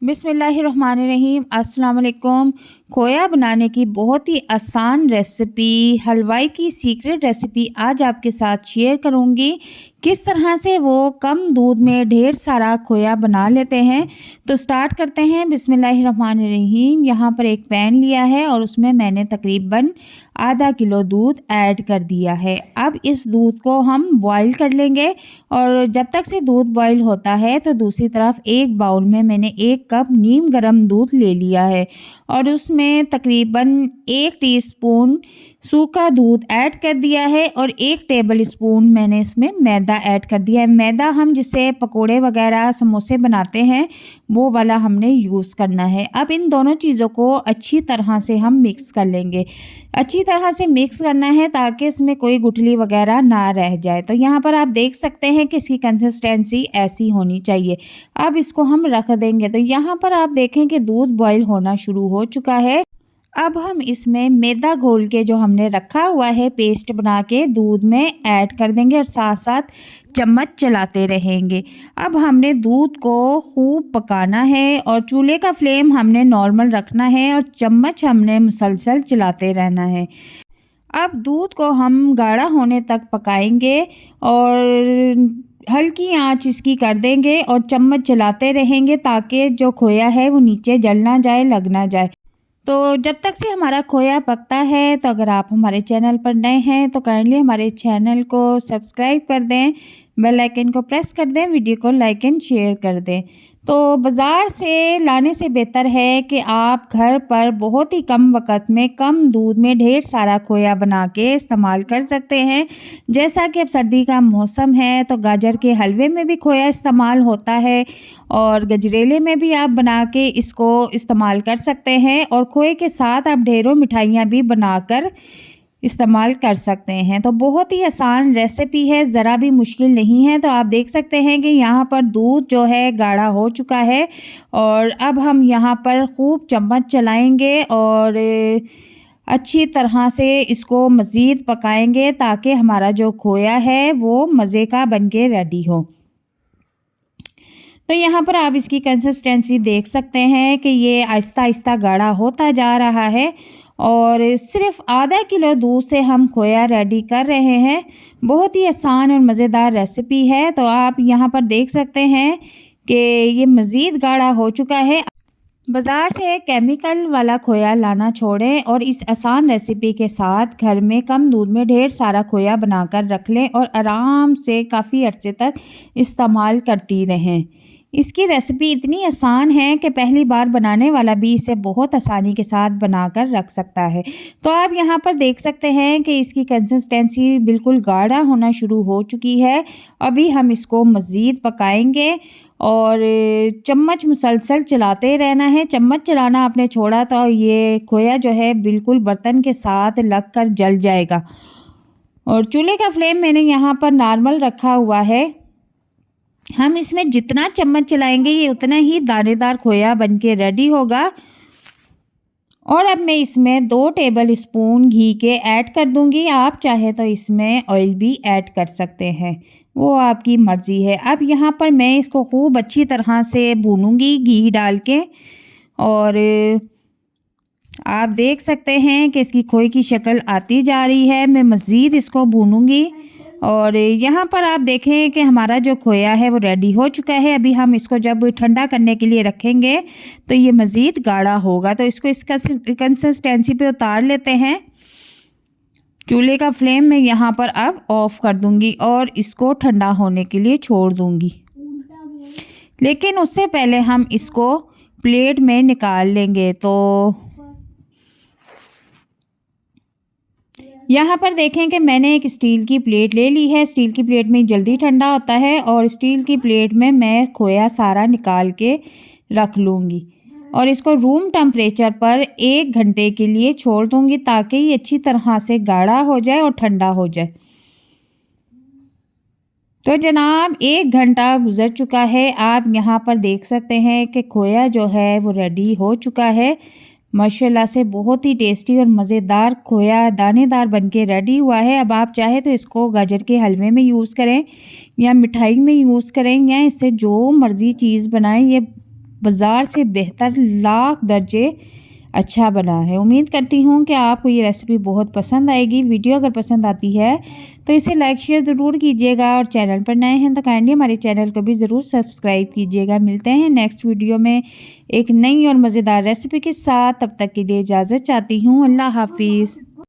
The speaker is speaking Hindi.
बिस्मिल्लाहिर्रहमानिर्रहीम। अस्सलाम वालेकुम। खोया बनाने की बहुत ही आसान रेसिपी, हलवाई की सीक्रेट रेसिपी आज आपके साथ शेयर करूंगी। किस तरह से वो कम दूध में ढेर सारा खोया बना लेते हैं। तो स्टार्ट करते हैं। बिस्मिल्लाहिर्रहमानिर्रहीम। यहाँ पर एक पैन लिया है और उसमें मैंने तकरीबन आधा किलो दूध ऐड कर दिया है। अब इस दूध को हम बॉईल कर लेंगे और जब तक से दूध बॉईल होता है तो दूसरी तरफ एक बाउल में मैंने 1 कप नीम गर्म दूध ले लिया है और उसमें तकरीबन 1 टीस्पून सूखा दूध ऐड कर दिया है और 1 टेबल स्पून मैंने इसमें मैदा ऐड कर दिया है। मैदा हम जिसे पकोड़े वगैरह समोसे बनाते हैं वो वाला हमने यूज़ करना है। अब इन दोनों चीज़ों को अच्छी तरह से हम मिक्स कर लेंगे। अच्छी तरह से मिक्स करना है ताकि इसमें कोई गुठली वगैरह ना रह जाए। तो यहाँ पर आप देख सकते हैं कि इसकी कंसिस्टेंसी ऐसी होनी चाहिए। अब इसको हम रख देंगे। तो यहाँ पर आप देखें कि दूध बॉईल होना शुरू हो चुका है। अब हम इसमें मैदा घोल के जो हमने रखा हुआ है पेस्ट बना के दूध में ऐड कर देंगे और साथ साथ चम्मच चलाते रहेंगे। अब हमने दूध को खूब पकाना है और चूल्हे का फ्लेम हमने नॉर्मल रखना है और चम्मच हमने मुसलसल चलाते रहना है। अब दूध को हम गाढ़ा होने तक पकाएंगे और हल्की आंच इसकी कर देंगे और चम्मच चलाते रहेंगे ताकि जो खोया है वो नीचे जल ना जाए, लग ना जाए। तो जब तक से हमारा खोया पकता है, तो अगर आप हमारे चैनल पर नए हैं तो काइंडली हमारे चैनल को सब्सक्राइब कर दें, बेल आइकन को प्रेस कर दें, वीडियो को लाइक एंड शेयर कर दें। तो बाज़ार से लाने से बेहतर है कि आप घर पर बहुत ही कम वक्त में कम दूध में ढेर सारा खोया बना के इस्तेमाल कर सकते हैं। जैसा कि अब सर्दी का मौसम है तो गाजर के हलवे में भी खोया इस्तेमाल होता है और गजरेले में भी आप बना के इसको इस्तेमाल कर सकते हैं और खोए के साथ आप ढेरों मिठाइयाँ भी बनाकर इस्तेमाल कर सकते हैं। तो बहुत ही आसान रेसिपी है, ज़रा भी मुश्किल नहीं है। तो आप देख सकते हैं कि यहाँ पर दूध जो है गाढ़ा हो चुका है और अब हम यहाँ पर खूब चम्मच चलाएंगे और अच्छी तरह से इसको मज़ीद पकाएंगे ताकि हमारा जो खोया है वो मज़े का बन के रेडी हो। तो यहाँ पर आप इसकी कंसिस्टेंसी देख सकते हैं कि ये आहिस्ता आहिस्ता गाढ़ा होता जा रहा है और सिर्फ आधा किलो दूध से हम खोया रेडी कर रहे हैं। बहुत ही आसान और मज़ेदार रेसिपी है। तो आप यहाँ पर देख सकते हैं कि ये मज़ीद गाढ़ा हो चुका है। बाज़ार से केमिकल वाला खोया लाना छोड़ें और इस आसान रेसिपी के साथ घर में कम दूध में ढेर सारा खोया बनाकर रख लें और आराम से काफ़ी अरसे तक इस्तेमाल करती रहें। इसकी रेसिपी इतनी आसान है कि पहली बार बनाने वाला भी इसे बहुत आसानी के साथ बनाकर रख सकता है। तो आप यहाँ पर देख सकते हैं कि इसकी कंसिस्टेंसी बिल्कुल गाढ़ा होना शुरू हो चुकी है। अभी हम इसको मज़ीद पकाएंगे और चम्मच मुसलसल चलाते रहना है। चम्मच चलाना आपने छोड़ा तो ये खोया जो है बिल्कुल बर्तन के साथ लग कर जल जाएगा। और चूल्हे का फ्लेम मैंने यहाँ पर नॉर्मल रखा हुआ है। हम इसमें जितना चम्मच चलाएंगे ये उतना ही दानेदार खोया बन के रेडी होगा। और अब मैं इसमें 2 टेबल स्पून घी के ऐड कर दूंगी। आप चाहे तो इसमें ऑयल भी ऐड कर सकते हैं, वो आपकी मर्ज़ी है। अब यहाँ पर मैं इसको खूब अच्छी तरह से भूनूंगी घी डाल के और आप देख सकते हैं कि इसकी खोए की शक्ल आती जा रही है। मैं मज़ीद इसको भूनूंगी और यहाँ पर आप देखें कि हमारा जो खोया है वो रेडी हो चुका है। अभी हम इसको जब ठंडा करने के लिए रखेंगे तो ये मज़ीद गाढ़ा होगा। तो इसको इसका कंसिस्टेंसी पे उतार लेते हैं। चूल्हे का फ्लेम मैं यहाँ पर अब ऑफ़ कर दूँगी और इसको ठंडा होने के लिए छोड़ दूँगी। लेकिन उससे पहले हम इसको प्लेट में निकाल लेंगे। तो यहाँ पर देखें कि मैंने एक स्टील की प्लेट ले ली है। स्टील की प्लेट में जल्दी ठंडा होता है और स्टील की प्लेट में मैं खोया सारा निकाल के रख लूँगी और इसको रूम टेम्परेचर पर 1 घंटे के लिए छोड़ दूँगी ताकि ये अच्छी तरह से गाढ़ा हो जाए और ठंडा हो जाए। तो जनाब 1 घंटा गुज़र चुका है। आप यहाँ पर देख सकते हैं कि खोया जो है वो रेडी हो चुका है। माशाल्लाह से बहुत ही टेस्टी और मज़ेदार खोया दानेदार बनके रेडी हुआ है। अब आप चाहे तो इसको गाजर के हलवे में यूज़ करें या मिठाई में यूज़ करें या इससे जो मर्ज़ी चीज़ बनाएं। ये बाज़ार से बेहतर लाख दर्जे अच्छा बना है। उम्मीद करती हूँ कि आपको ये रेसिपी बहुत पसंद आएगी। वीडियो अगर पसंद आती है तो इसे लाइक शेयर ज़रूर कीजिएगा और चैनल पर नए हैं तो काइंडली हमारे चैनल को भी ज़रूर सब्सक्राइब कीजिएगा। मिलते हैं नेक्स्ट वीडियो में एक नई और मज़ेदार रेसिपी के साथ। तब तक के लिए इजाज़त चाहती हूँ। अल्लाह हाफिज़।